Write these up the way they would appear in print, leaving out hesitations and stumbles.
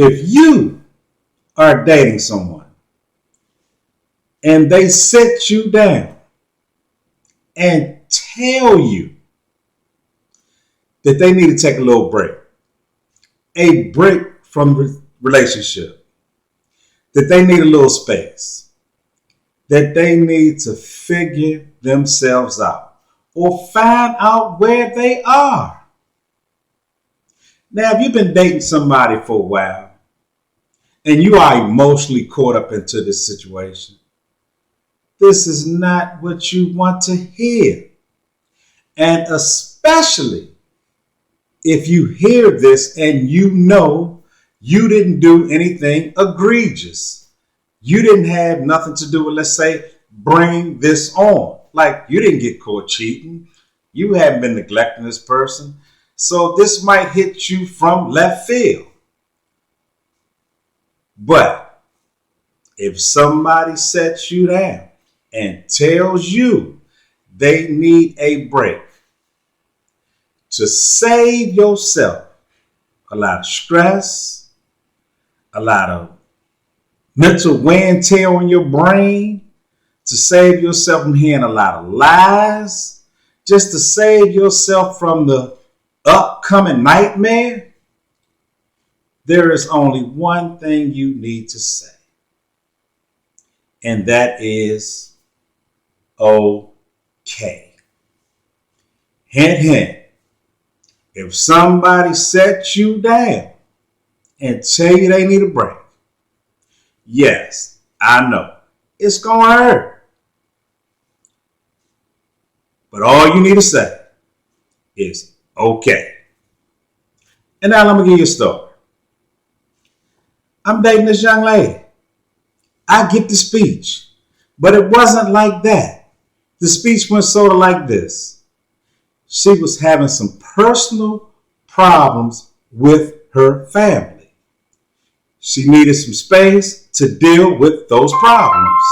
If you are dating someone and they sit you down and tell you that they need to take a break from the relationship, that they need a little space, that they need to figure themselves out or find out where they are. Now, if you've been dating somebody for a while and you are emotionally caught up into this situation, this is not what you want to hear. And especially if you hear this and you know you didn't do anything egregious. You didn't have nothing to do with, let's say, bring this on. Like you didn't get caught cheating. You haven't been neglecting this person. So this might hit you from left field. But if somebody sets you down and tells you they need a break to save yourself a lot of stress, a lot of mental wear and tear on your brain, to save yourself from hearing a lot of lies, just to save yourself from the upcoming nightmare, there is only one thing you need to say. And that is okay. Hint, hint. If somebody sets you down and tell you they need a break, yes, I know, it's going to hurt. But all you need to say is okay. And now let me give you a story. I'm dating this young lady. I get the speech, but it wasn't like that. The speech went sort of like this. She was having some personal problems with her family. She needed some space to deal with those problems.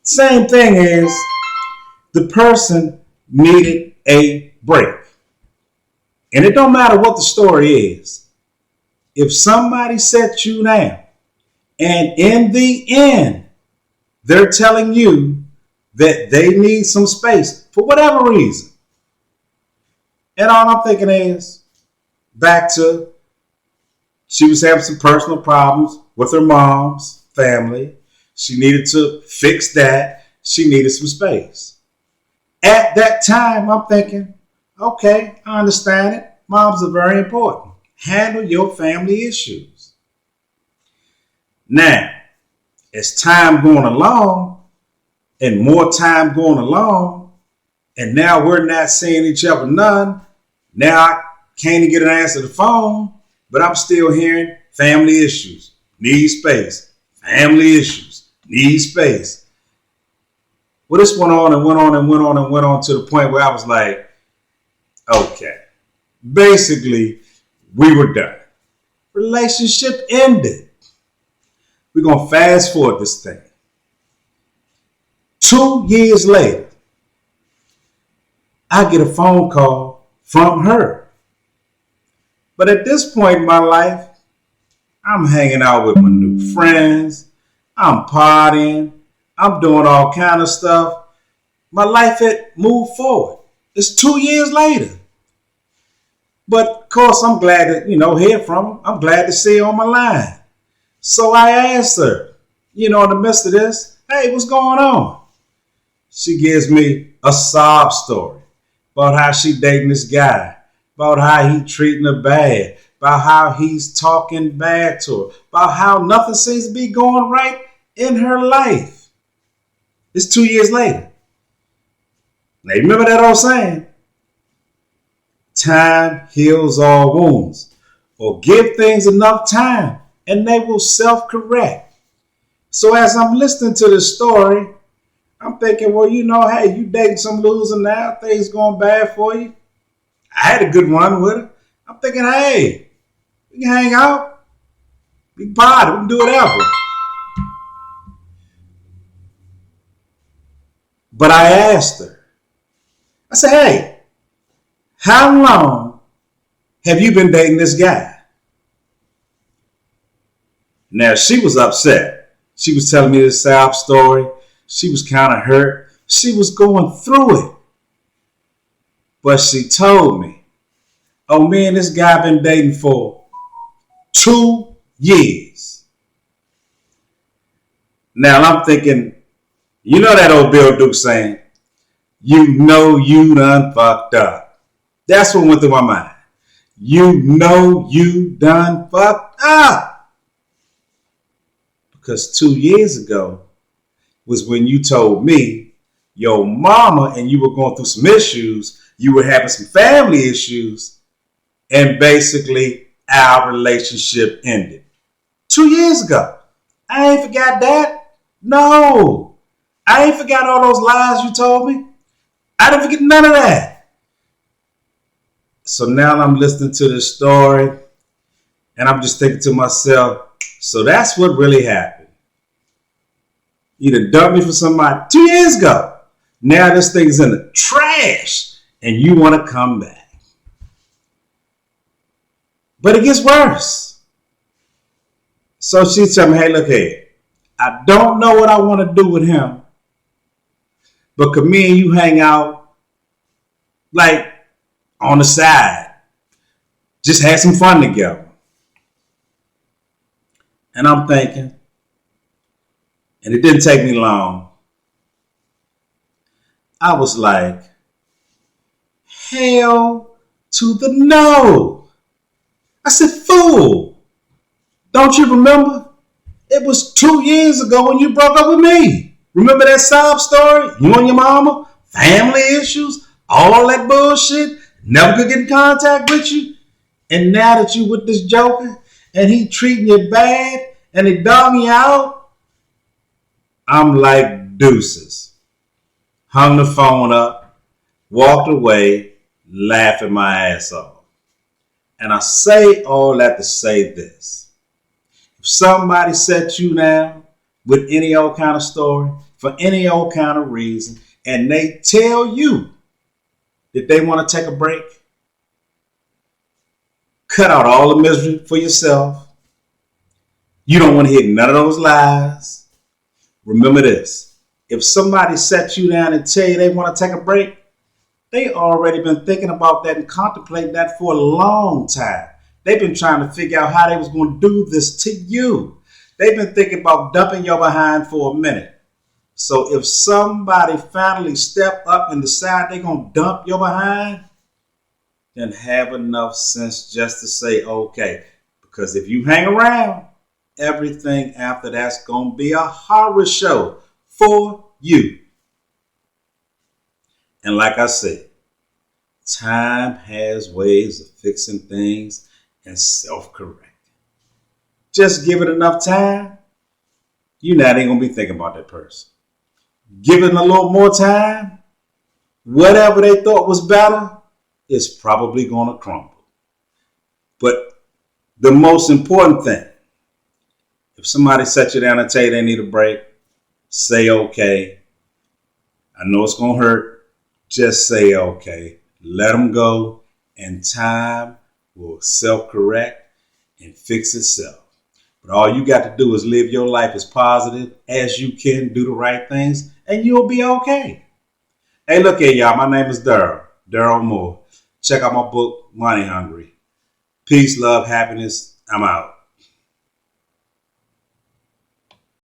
Same thing is the person needed a break. And it don't matter what the story is. If somebody sets you down and in the end, they're telling you that they need some space for whatever reason. And all I'm thinking is back to she was having some personal problems with her mom's family. She needed to fix that. She needed some space. At that time, I'm thinking, okay, I understand it. Moms are very important. Handle your family issues. Now, as time going along and more time going along, and now we're not seeing each other none. Now I can't even get an answer to the phone, but I'm still hearing family issues, need space, family issues, need space. Well, this went on and went on and went on and went on to the point where I was like, okay, basically we were done. Relationship ended. We're going to fast forward this thing. 2 years later, I get a phone call from her. But at this point in my life, I'm hanging out with my new friends. I'm partying. I'm doing all kind of stuff. My life had moved forward. It's 2 years later. But of course, I'm glad to, hear from her. I'm glad to see her on my line. So I asked her, in the midst of this, hey, what's going on? She gives me a sob story about how she dating this guy, about how he treating her bad, about how he's talking bad to her, about how nothing seems to be going right in her life. It's 2 years later. Now, you remember that old saying? Time heals all wounds. Or give things enough time and they will self-correct. So as I'm listening to this story, I'm thinking, well, hey, you dating some loser now, things going bad for you. I had a good run with her. I'm thinking, hey, we can hang out. We can party. We can do whatever. But I asked her, I said, hey, how long have you been dating this guy? Now, she was upset. She was telling me this sob story. She was kind of hurt. She was going through it. But she told me, oh, me and this guy been dating for 2 years. Now, I'm thinking, you know that old Bill Duke saying, you know you done fucked up. That's what went through my mind. You know you done fucked up. Because 2 years ago was when you told me your mama and you were going through some issues. You were having some family issues. And basically our relationship ended. 2 years ago. I ain't forgot that. No. I ain't forgot all those lies you told me. I didn't forget none of that. So now I'm listening to this story and I'm just thinking to myself, so that's what really happened. You done dumped me for somebody 2 years ago. Now this thing's in the trash and you want to come back. But it gets worse. So she told me, hey, look here. I don't know what I want to do with him. But could me and you hang out like on the side? Just had some fun together. And I'm thinking, and it didn't take me long. I was like, hell to the no. I said, fool, don't you remember? It was 2 years ago when you broke up with me. Remember that sob story? You and your mama, family issues, all that bullshit, never could get in contact with you. And now that you with this joker and he treating you bad and he dogging you out, I'm like deuces. Hung the phone up, walked away, laughing my ass off. And I say all that to say this. If somebody set you down with any old kind of story, for any old kind of reason, and they tell you that they want to take a break, cut out all the misery for yourself. You don't want to hear none of those lies. Remember this. If somebody sets you down and tell you they want to take a break, they already been thinking about that and contemplating that for a long time. They've been trying to figure out how they was going to do this to you. They've been thinking about dumping your behind for a minute. So if somebody finally step up and decide they're going to dump your behind, then have enough sense just to say, okay. Because if you hang around, everything after that's going to be a horror show for you. And like I said, time has ways of fixing things and self-correcting. Just give it enough time, you're not even going to be thinking about that person. Give it a little more time, whatever they thought was better is probably going to crumble. But the most important thing, if somebody sets you down and tell you they need a break, say okay. I know it's going to hurt. Just say okay. Let them go, and time will self-correct and fix itself. But all you got to do is live your life as positive as you can, do the right things, and you'll be okay. Hey, look here, y'all. My name is Daryl Moore. Check out my book, Money Hungry. Peace, love, happiness. I'm out.